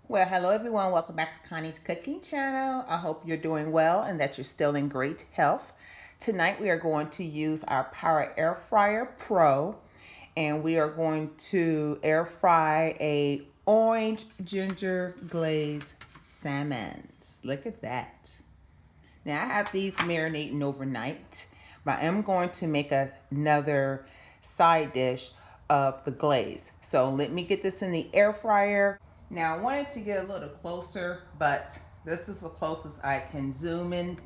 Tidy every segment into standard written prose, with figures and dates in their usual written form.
Well, hello everyone. Welcome back to Connie's Cooking Channel. I hope you're doing well and that you're still in great health. Tonight we are going to use our Power Air Fryer Pro, and we are going to air fry a orange ginger glazed salmons. Look at that. Now I have these marinating overnight, but I am going to make another side dish of the glaze. So let me get this in the air fryer. Now I wanted to get a little closer, but this is the closest I can zoom in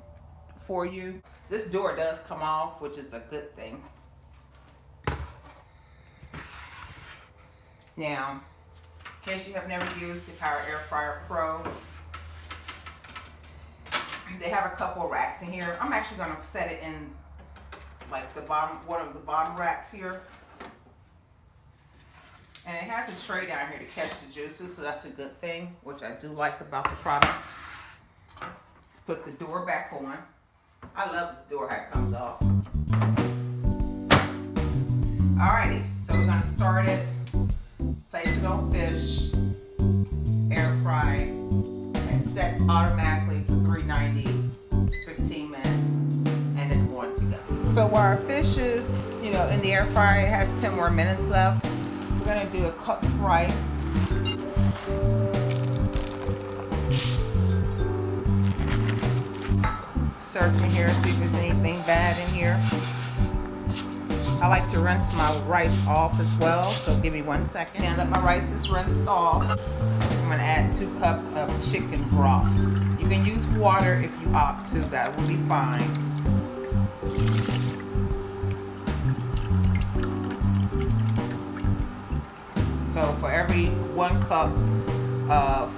for you. This door does come off, which is a good thing. Now, in case you have never used the Power Air Fryer Pro, they have a couple of racks in here. I'm actually going to set it in like the bottom, one of the bottom racks here. And it has a tray down here to catch the juices, so that's a good thing, which I do like about the product. Let's put the door back on. I love this door, how it comes off. Alrighty, so we're gonna start it, place it on fish, air fry, and sets automatically for 390, 15 minutes, and it's going to go. So while our fish is, in the air fryer, it has 10 more minutes left. We're gonna do a cup of rice. Searching here, see if there's anything bad in here. I like to rinse my rice off as well, so give me 1 second. Now that my rice is rinsed off, I'm gonna add 2 cups of chicken broth. You can use water if you opt to, that will be fine. So for every 1 cup of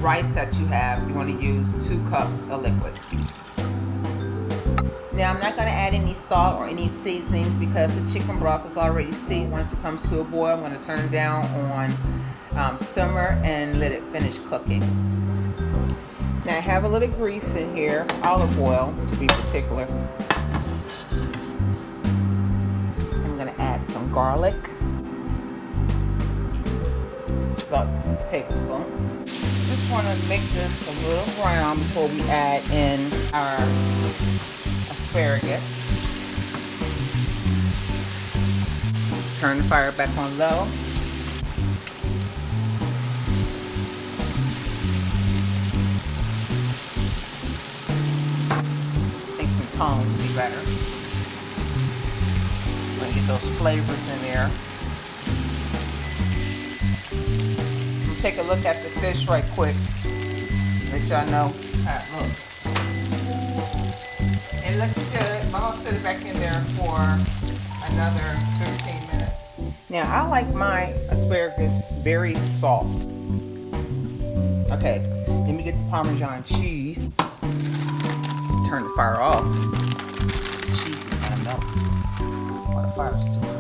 rice that you have, you want to use 2 cups of liquid. Now I'm not going to add any salt or any seasonings because the chicken broth is already seasoned. Once it comes to a boil, I'm going to turn it down on simmer and let it finish cooking. Now I have a little grease in here, olive oil to be particular. I'm going to add some garlic. About a tablespoon. Just want to make this a little brown before we add in our asparagus. Turn the fire back on low. I think some tone would be better. I'm going to get those flavors in there. Take a look at the fish right quick, let y'all know how it looks. It looks good. I'm gonna set it back in there for another 15 minutes. Now I like my asparagus very soft. Okay, let me get the Parmesan cheese. Turn the fire off. The cheese is gonna melt. Oh, the fire's too hot.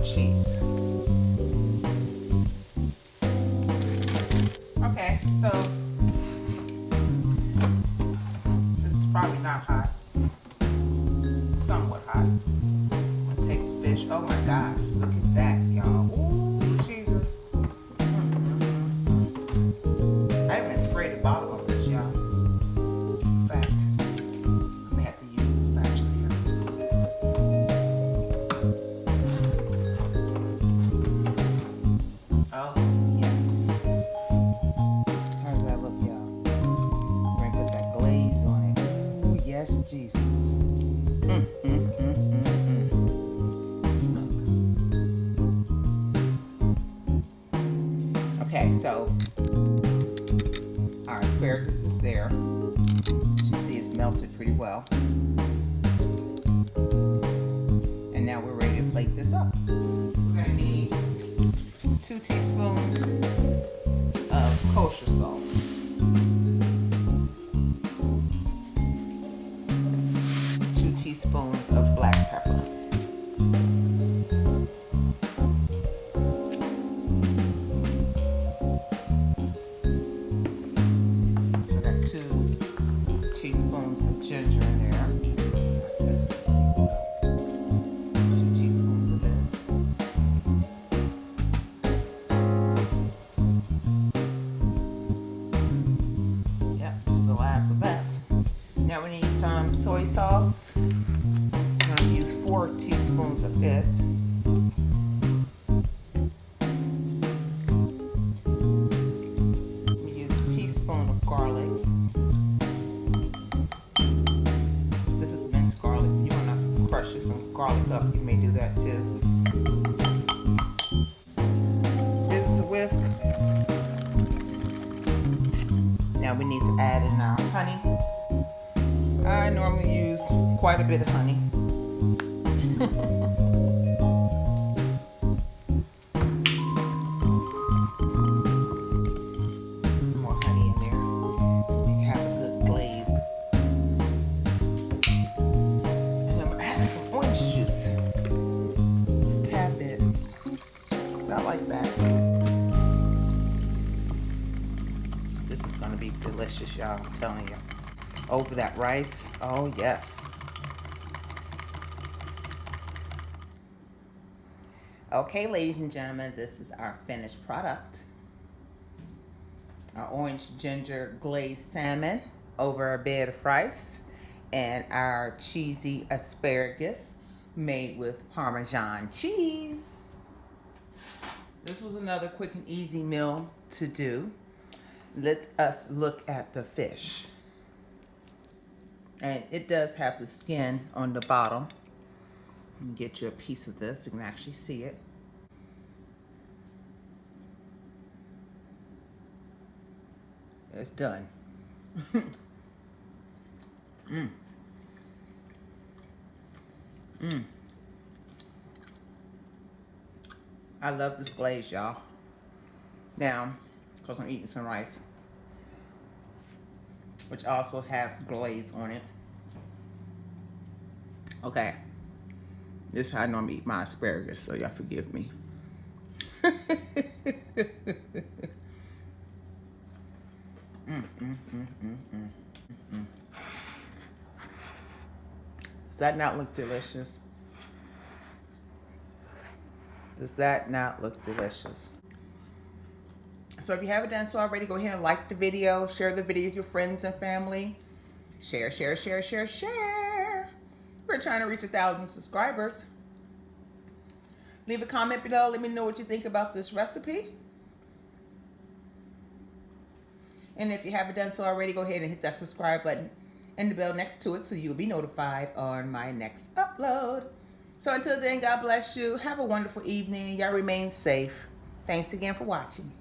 Cheese. Okay, so this is probably not hot. It's somewhat hot. I'm gonna take the fish. Oh my God, look at that, y'all. Ooh, Jesus. I haven't sprayed the bottom of this, y'all. In fact, I may have to use the spatula here. Oh, yes. How does that look, y'all? We're gonna put that glaze on it. Ooh, yes, Jesus. Look. Okay, so our asparagus is there. You see it's melted pretty well. And now we're ready to plate this up. We're gonna need 2 teaspoons of kosher salt. 2 teaspoons of black pepper. So I got 2 teaspoons of ginger in there. Let's see. 2 teaspoons of it. tablespoons of it. We use a teaspoon of garlic. This is minced garlic. If you want to crush some garlic up, you may do that too. Give this a whisk. Now we need to add in our honey. I normally use quite a bit of honey. Some more honey in there. You can have a good glaze. And I'm adding some orange juice. Just a tad bit. Not like that. This is going to be delicious, y'all. I'm telling you. Over that rice. Oh, yes. Okay, ladies and gentlemen, this is our finished product. Our orange ginger glazed salmon over a bed of rice, and our cheesy asparagus made with Parmesan cheese. This was another quick and easy meal to do. Let us look at the fish. And it does have the skin on the bottom. Let me get you a piece of this so you can actually see it. It's done. I love this glaze, y'all. Now, because I'm eating some rice, which also has glaze on it. Okay, this is how I normally eat my asparagus, so y'all forgive me. Does that not look delicious? Does that not look delicious? So if you haven't done so already, go ahead and like the video, share the video with your friends and family. Share, share, share, share, share. We're trying to reach 1,000 subscribers. Leave a comment below. Let me know what you think about this recipe. And if you haven't done so already, go ahead and hit that subscribe button and the bell next to it so you'll be notified on my next upload. So until then, God bless you. Have a wonderful evening. Y'all remain safe. Thanks again for watching.